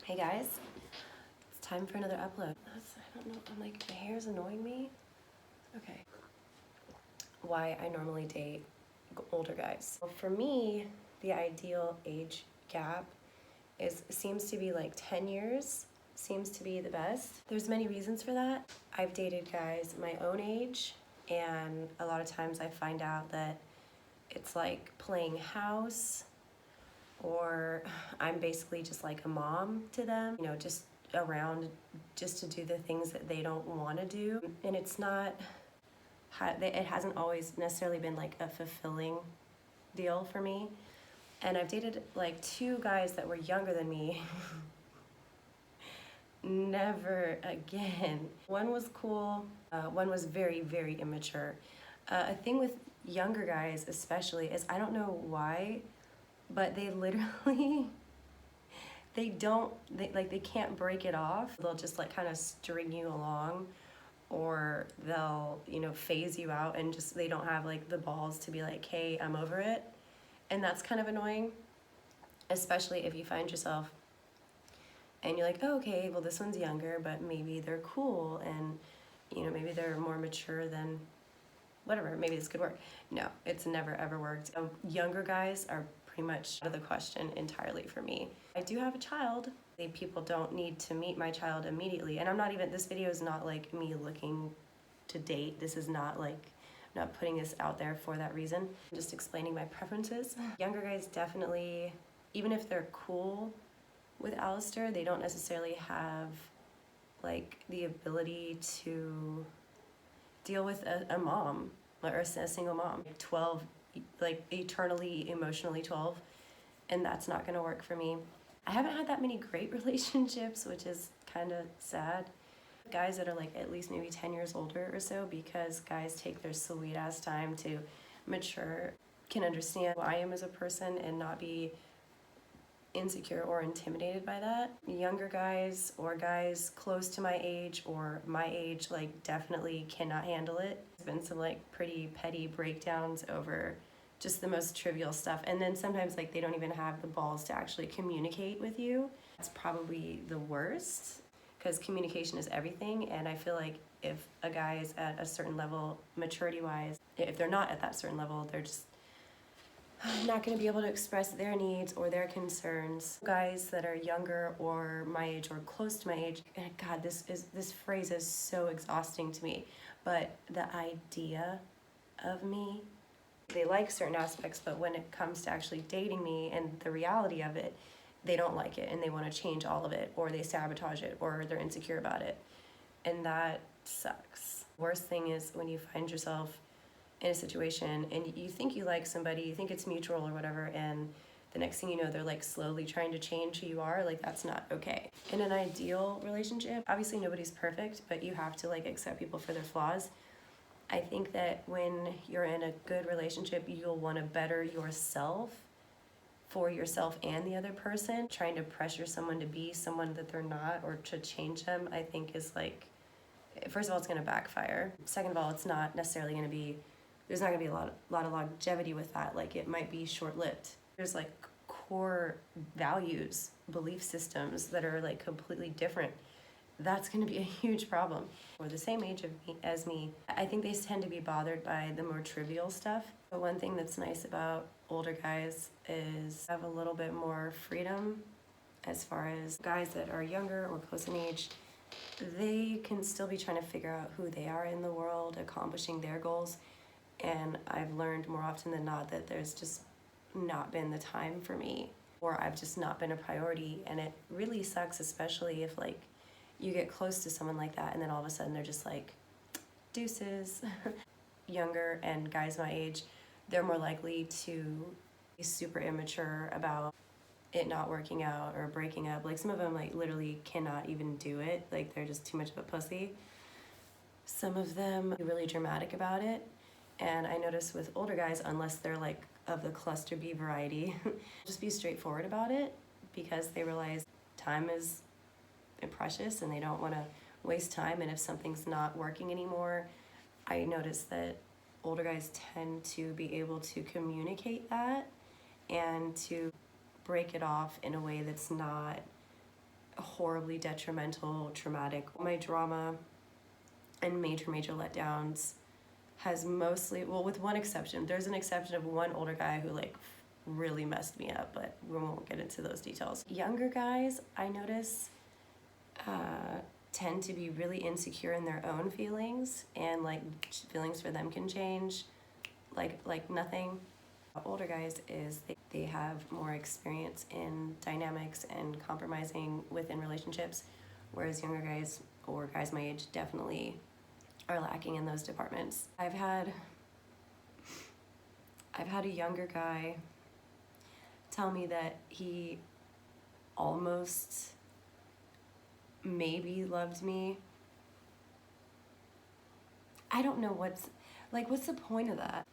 Hey guys, it's time for another upload. I don't know, I'm like, my hair's annoying me. Okay. Why I normally date older guys. Well, for me, the ideal age gap seems to be like 10 years, seems to be the best. There's many reasons for that. I've dated guys my own age, and a lot of times I find out that it's like playing house, or I'm basically just like a mom to them, you know, just around just to do the things that they don't want to do. And it's not, it hasn't always necessarily been like a fulfilling deal for me. And I've dated like two guys that were younger than me. Never again. One was cool, one was very, very immature. A thing with younger guys especially is, I don't know why, but they literally they can't break it off. They'll just like kind of string you along, or they'll, you know, phase you out, and just they don't have like the balls to be like, hey, I'm over it. And that's kind of annoying, especially if you find yourself and you're like, oh, okay, well, this one's younger, but maybe they're cool, and you know, maybe they're more mature than whatever, maybe this could work. No, it's never ever worked. Younger guys are pretty much out of the question entirely for me. I do have a child. People don't need to meet my child immediately, and I'm not even, this video is not like me looking to date. This is not like, I'm not putting this out there for that reason. I'm just explaining my preferences. Younger guys definitely, even if they're cool with Alistair, they don't necessarily have like the ability to deal with a mom, or a single mom. 12, like eternally emotionally 12, and that's not gonna work for me. I haven't had that many great relationships, which is kind of sad. Guys that are like at least maybe 10 years older or so, because guys take their sweet ass time to mature, can understand who I am as a person and not be insecure or intimidated by that. Younger guys or guys close to my age or my age, like, definitely cannot handle it. There's been some like pretty petty breakdowns over just the most trivial stuff, and then sometimes like they don't even have the balls to actually communicate with you. That's probably the worst, because communication is everything, and I feel like if a guy is at a certain level maturity wise, if they're not at that certain level, they're just not going to be able to express their needs or their concerns. Guys that are younger or my age or close to my age, and God, this phrase is so exhausting to me, but the idea of me, they like certain aspects, but when it comes to actually dating me and the reality of it, they don't like it, and they want to change all of it, or they sabotage it, or they're insecure about it, and that sucks. Worst thing is when you find yourself in a situation and you think you like somebody, you think it's mutual or whatever, and the next thing you know, they're like slowly trying to change who you are. Like, that's not okay. In an ideal relationship, obviously nobody's perfect, but you have to like accept people for their flaws. I think that when you're in a good relationship, you'll want to better yourself for yourself and the other person. Trying to pressure someone to be someone that they're not, or to change them, I think is like, first of all, it's going to backfire. Second of all, it's not necessarily going to be, there's not going to be a lot of longevity with that. Like, it might be short-lived. There's like core values, belief systems that are like completely different. That's going to be a huge problem. Or the same age as me, I think they tend to be bothered by the more trivial stuff. But one thing that's nice about older guys is have a little bit more freedom. As far as guys that are younger or close in age, they can still be trying to figure out who they are in the world, accomplishing their goals. And I've learned more often than not that there's just not been the time for me, or I've just not been a priority. And it really sucks, especially if like you get close to someone like that and then all of a sudden they're just like, deuces. Younger and guys my age, they're more likely to be super immature about it not working out or breaking up. Like, some of them like literally cannot even do it. Like, they're just too much of a pussy. Some of them are really dramatic about it. And I notice with older guys, unless they're like of the cluster B variety, just be straightforward about it, because they realize time is precious and they don't want to waste time. And if something's not working anymore, I notice that older guys tend to be able to communicate that and to break it off in a way that's not horribly detrimental, traumatic. My drama and major letdowns has mostly, well, with one exception. There's an exception of one older guy who like really messed me up, but we won't get into those details. Younger guys, I notice, tend to be really insecure in their own feelings, and like feelings for them can change like nothing. Older guys is they have more experience in dynamics and compromising within relationships, whereas younger guys or guys my age definitely are lacking in those departments. I've had a younger guy tell me that he almost maybe loved me. I don't know what's the point of that?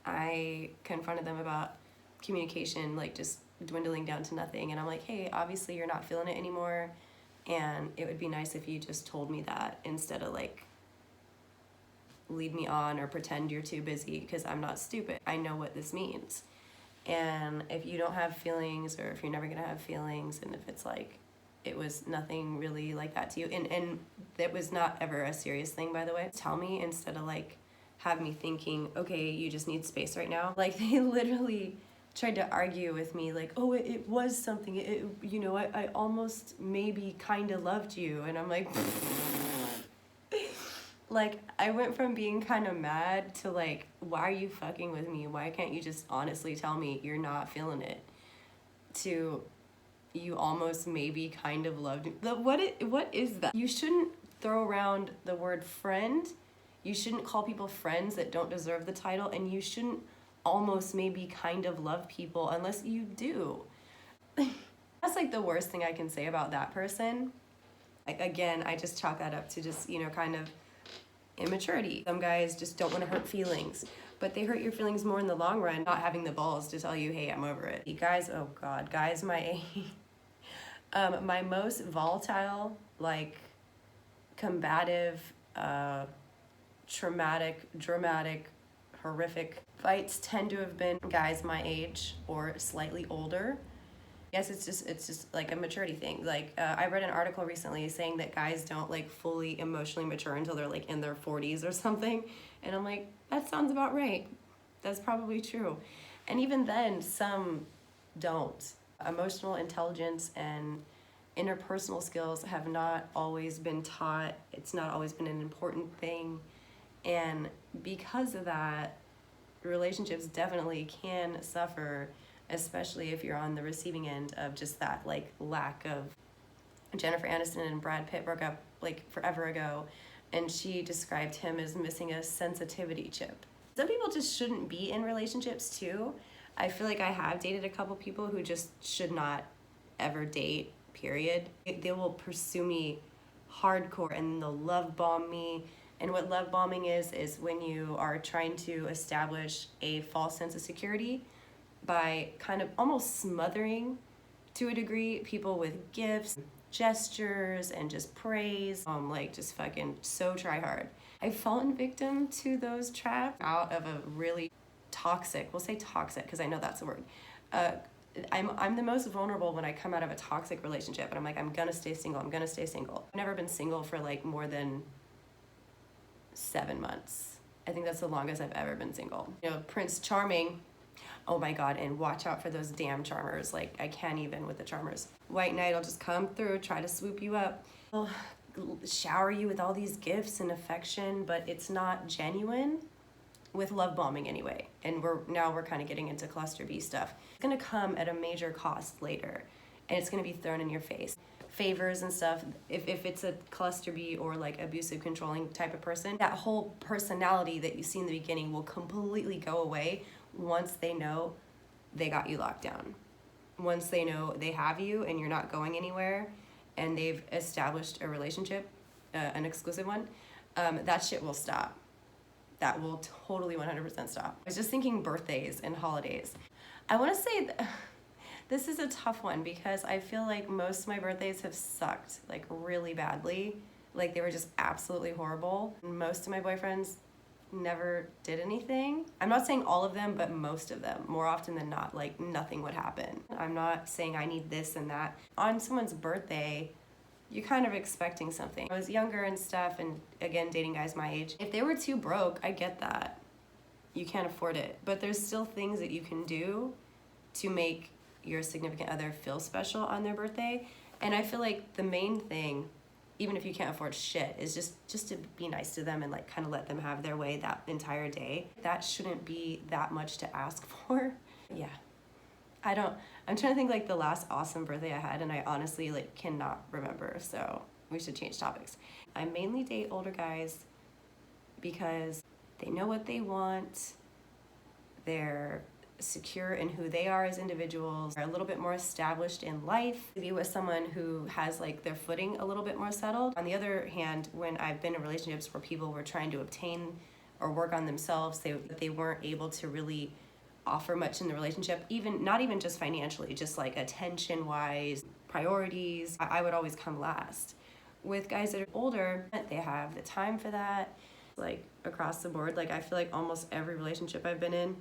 I confronted them about communication, like just dwindling down to nothing, and I'm like, hey, obviously you're not feeling it anymore, and it would be nice if you just told me that instead of like lead me on or pretend you're too busy, because I'm not stupid. I know what this means. And if you don't have feelings, or if you're never gonna have feelings, and if it's like it was nothing really like that to you, and that was not ever a serious thing, by the way, tell me instead of like have me thinking, okay, you just need space right now. Like they literally tried to argue with me like, oh, it was something, I almost maybe kind of loved you, and I'm like like I went from being kind of mad to like, why are you fucking with me? Why can't you just honestly tell me you're not feeling it? To you almost maybe kind of loved me. What is that? You shouldn't throw around the word friend. You shouldn't call people friends that don't deserve the title, and you shouldn't almost maybe kind of love people unless you do. That's like the worst thing I can say about that person. Like, again, I just chalk that up to just, kind of immaturity. Some guys just don't want to hurt feelings, but they hurt your feelings more in the long run, not having the balls to tell you, hey, I'm over it. Guys, oh God, guys my age, my most volatile, like combative, traumatic, dramatic, horrific fights tend to have been guys my age or slightly older. Yes, it's just like a maturity thing. Like I read an article recently saying that guys don't like fully emotionally mature until they're like in their 40s or something, and I'm like, that sounds about right. That's probably true. And even then, some don't. Emotional intelligence and interpersonal skills have not always been taught. It's not always been an important thing. And because of that, relationships definitely can suffer, especially if you're on the receiving end of just that like lack of. Jennifer Aniston and Brad Pitt broke up like forever ago, and she described him as missing a sensitivity chip. Some people just shouldn't be in relationships too. I feel like I have dated a couple people who just should not ever date, period. They will pursue me hardcore and they'll love bomb me. And what love bombing is when you are trying to establish a false sense of security by kind of almost smothering, to a degree, people with gifts, gestures, and just praise. Like just fucking so try hard. I've fallen victim to those traps out of a really toxic, we'll say toxic because I know that's the word. I'm the most vulnerable when I come out of a toxic relationship, and I'm like, I'm gonna stay single. I've never been single for like more than 7 months. I think that's the longest I've ever been single. Prince Charming, oh my God, and watch out for those damn charmers. Like, I can't even with the charmers. White Knight will just come through, try to swoop you up. They'll shower you with all these gifts and affection, but it's not genuine with love bombing anyway. And we're kind of getting into cluster B stuff. It's gonna come at a major cost later, and it's gonna be thrown in your face. Favors and stuff, if it's a cluster B or like abusive, controlling type of person, that whole personality that you see in the beginning will completely go away once they know they got you locked down. Once they know they have you and you're not going anywhere, and they've established a relationship, an exclusive one, that shit will stop. That will totally 100% stop. I was just thinking birthdays and holidays. I want to say this is a tough one because I feel like most of my birthdays have sucked like really badly. Like they were just absolutely horrible. Most of my boyfriends never did anything. I'm not saying all of them, but most of them. More often than not, like nothing would happen. I'm not saying I need this and that. On someone's birthday, you're kind of expecting something. I was younger and stuff, and again, dating guys my age. If they were too broke, I get that. You can't afford it. But there's still things that you can do to make your significant other feel special on their birthday. And I feel like the main thing, even if you can't afford shit, is just to be nice to them and like kind of let them have their way that entire day. That shouldn't be that much to ask for. Yeah. I'm trying to think like the last awesome birthday I had, and I honestly like cannot remember, so we should change topics. I mainly date older guys because they know what they want, they're secure in who they are as individuals, they're a little bit more established in life. To be with someone who has like their footing a little bit more settled. On the other hand, when I've been in relationships where people were trying to obtain or work on themselves, they weren't able to really offer much in the relationship, not even just financially, just like attention wise, priorities. I would always come last. With guys that are older, they have the time for that. Like across the board, like I feel like almost every relationship I've been in,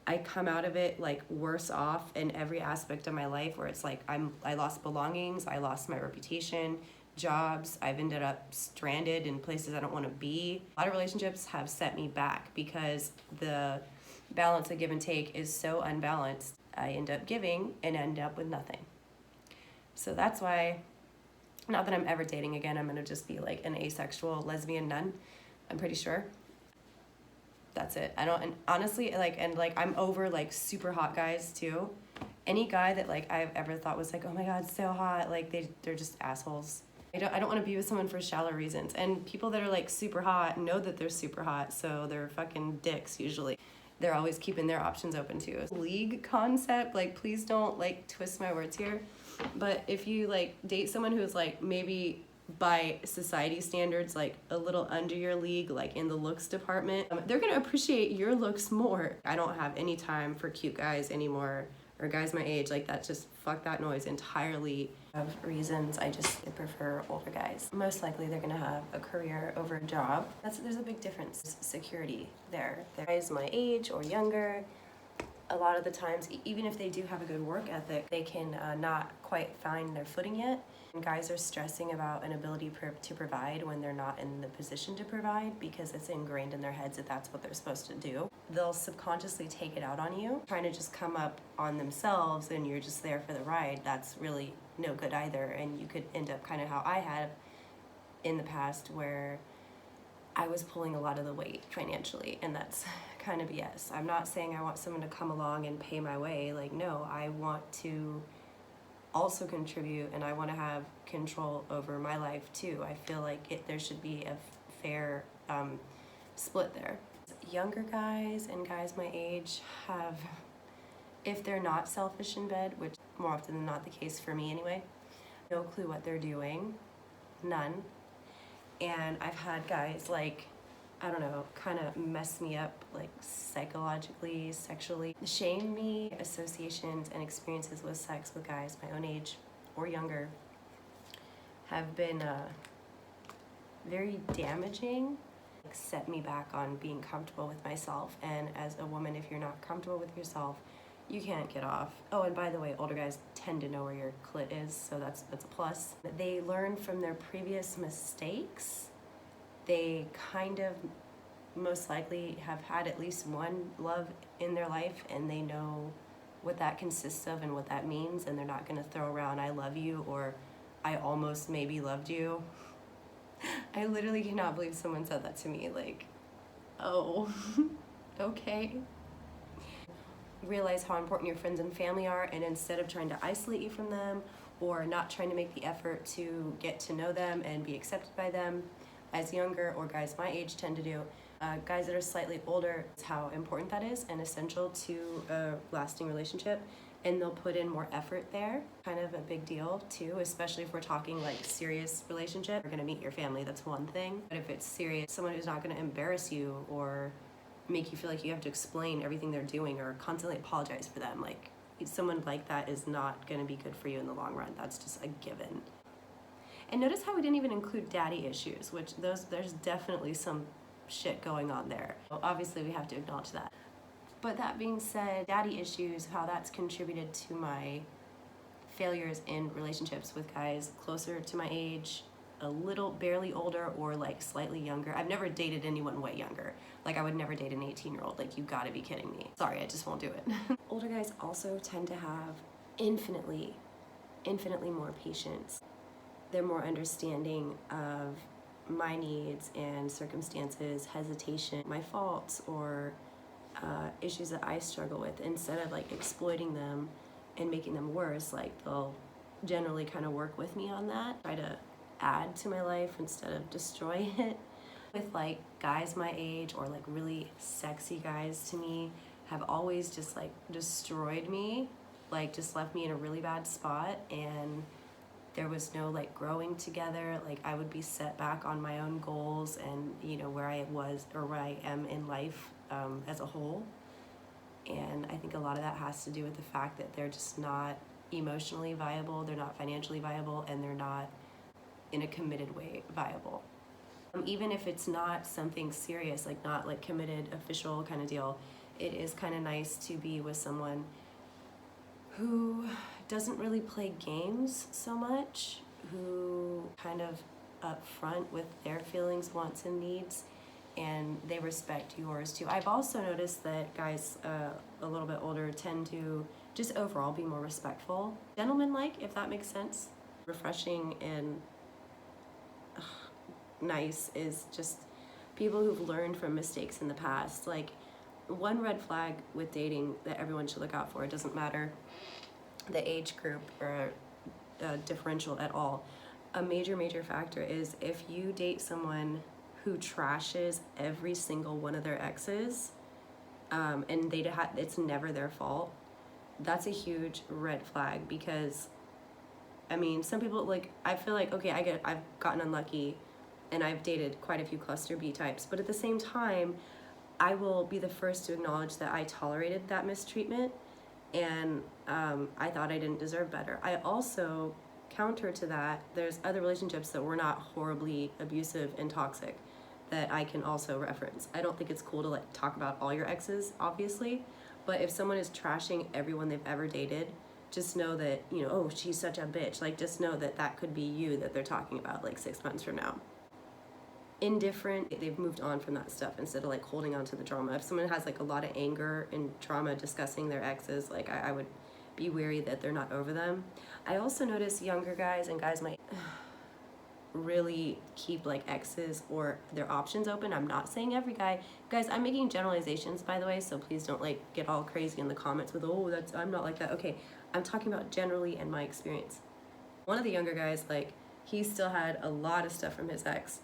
I come out of it like worse off in every aspect of my life, where it's like I lost belongings, I lost my reputation, jobs, I've ended up stranded in places I don't want to be. A lot of relationships have set me back because the balance of give and take is so unbalanced. I end up giving and end up with nothing. So that's why, not that I'm ever dating again, I'm gonna just be like an asexual lesbian nun, I'm pretty sure. That's it. And honestly, I'm over like super hot guys too. Any guy that like I've ever thought was like, oh my god, so hot, like they're just assholes. I don't want to be with someone for shallow reasons. And people that are like super hot know that they're super hot, so they're fucking dicks usually. They're always keeping their options open too. League concept, like please don't like twist my words here. But if you like date someone who's like maybe by society standards like a little under your league, like in the looks department, they're gonna appreciate your looks more. I don't have any time for cute guys anymore, or guys my age. Like that, just fuck that noise entirely. Of reasons I just prefer older guys. Most likely they're gonna have a career over a job. There's a big difference. Security there. Guys my age or younger, a lot of the times, even if they do have a good work ethic, they can not quite find their footing yet. And guys are stressing about an ability to provide when they're not in the position to provide, because it's ingrained in their heads that that's what they're supposed to do. They'll subconsciously take it out on you, trying to just come up on themselves, and you're just there for the ride. That's really no good either, and you could end up kind of how I had in the past, where I was pulling a lot of the weight financially, and that's kind of BS. I'm not saying I want someone to come along and pay my way. Like, no, I want to also contribute, and I want to have control over my life too. I feel like there should be a fair split there. Younger guys and guys my age have, if they're not selfish in bed, which more often than not the case for me anyway, no clue what they're doing, none. And I've had guys like, I don't know, kind of mess me up like psychologically, sexually, shame me. Associations and experiences with sex with guys my own age or younger have been very damaging. Set me back on being comfortable with myself, and as a woman, if you're not comfortable with yourself, you can't get off. Oh, and by the way, older guys tend to know where your clit is, so that's a plus. They learn from their previous mistakes. They kind of most likely have had at least one love in their life, and they know what that consists of and what that means, and they're not gonna throw around I love you or I almost maybe loved you. I literally cannot believe someone said that to me, like, oh, okay. Realize how important your friends and family are, and instead of trying to isolate you from them or not trying to make the effort to get to know them and be accepted by them, as younger or guys my age tend to do, guys that are slightly older, it's how important that is and essential to a lasting relationship, and they'll put in more effort there. Kind of a big deal too, especially if we're talking like serious relationship. You're gonna meet your family, that's one thing, but if it's serious, someone who's not gonna embarrass you or make you feel like you have to explain everything they're doing or constantly apologize for them, like someone like that is not gonna be good for you in the long run. That's just a given. And notice how we didn't even include daddy issues, which there's definitely some shit going on there. Well, obviously we have to acknowledge that. But that being said, daddy issues, how that's contributed to my failures in relationships with guys closer to my age, a little barely older, or like slightly younger. I've never dated anyone way younger. Like I would never date an 18-year-old. Like you gotta be kidding me. Sorry, I just won't do it. Older guys also tend to have infinitely more patience. They're more understanding of my needs and circumstances, hesitation, my faults, or issues that I struggle with. Instead of like exploiting them and making them worse, like they'll generally kind of work with me on that, try to add to my life instead of destroy it. With like guys my age, or like really sexy guys to me, have always just like destroyed me, like just left me in a really bad spot, and there was no like growing together. Like I would be set back on my own goals and, you know, where I was or where I am in life as a whole. And I think a lot of that has to do with the fact that they're just not emotionally viable, they're not financially viable, and they're not in a committed way viable. Even if it's not something serious, like not like committed official kind of deal, it is kind of nice to be with someone who doesn't really play games so much, who kind of upfront with their feelings, wants, and needs, and they respect yours too. I've also noticed that guys a little bit older tend to just overall be more respectful. Gentleman-like, if that makes sense. Refreshing and nice is just people who've learned from mistakes in the past. Like, one red flag with dating that everyone should look out for, it doesn't matter the age group or differential at all. A major factor is if you date someone who trashes every single one of their exes, and it's never their fault, that's a huge red flag. Because I mean, some people, like, I feel like, okay, I've gotten unlucky and I've dated quite a few cluster B types, but at the same time, I will be the first to acknowledge that I tolerated that mistreatment, and I thought I didn't deserve better. I also, counter to that, there's other relationships that were not horribly abusive and toxic that I can also reference. I don't think it's cool to like talk about all your exes, obviously, but if someone is trashing everyone they've ever dated, just know that, you know, oh, she's such a bitch. Like, just know that that could be you that they're talking about like 6 months from now. Indifferent, they've moved on from that stuff instead of like holding on to the drama. If someone has like a lot of anger and trauma discussing their exes, like I would be wary that they're not over them. I also notice younger guys and guys might really keep like exes or their options open. I'm not saying every guy. Guys, I'm making generalizations, by the way, so please don't like get all crazy in the comments with, oh, I'm not like that. Okay, I'm talking about generally in my experience. One of the younger guys, like, he still had a lot of stuff from his ex.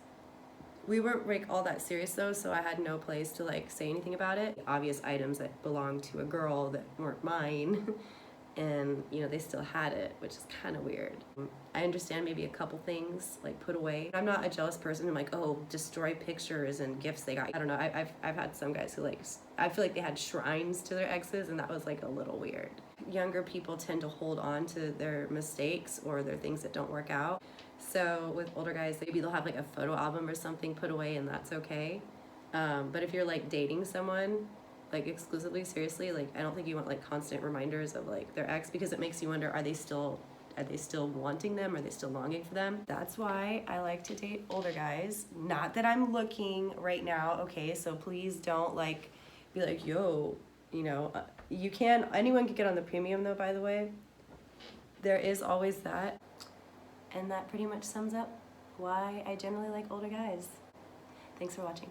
We weren't like all that serious though, so I had no place to like say anything about it. Obvious items that belonged to a girl that weren't mine. And, you know, they still had it, which is kind of weird. I understand maybe a couple things like put away. I'm not a jealous person. I'm like, oh, destroy pictures and gifts they got. I don't know. I've had some guys who like, I feel like they had shrines to their exes, and that was like a little weird. Younger people tend to hold on to their mistakes or their things that don't work out. So with older guys, maybe they'll have like a photo album or something put away, and that's okay. But if you're like dating someone like exclusively, seriously, like I don't think you want like constant reminders of like their ex, because it makes you wonder, are they still wanting them? Are they still longing for them? That's why I like to date older guys. Not that I'm looking right now, okay? So please don't like be like, yo, you know, anyone can get on the premium though, by the way. There is always that. And that pretty much sums up why I generally like older guys. Thanks for watching.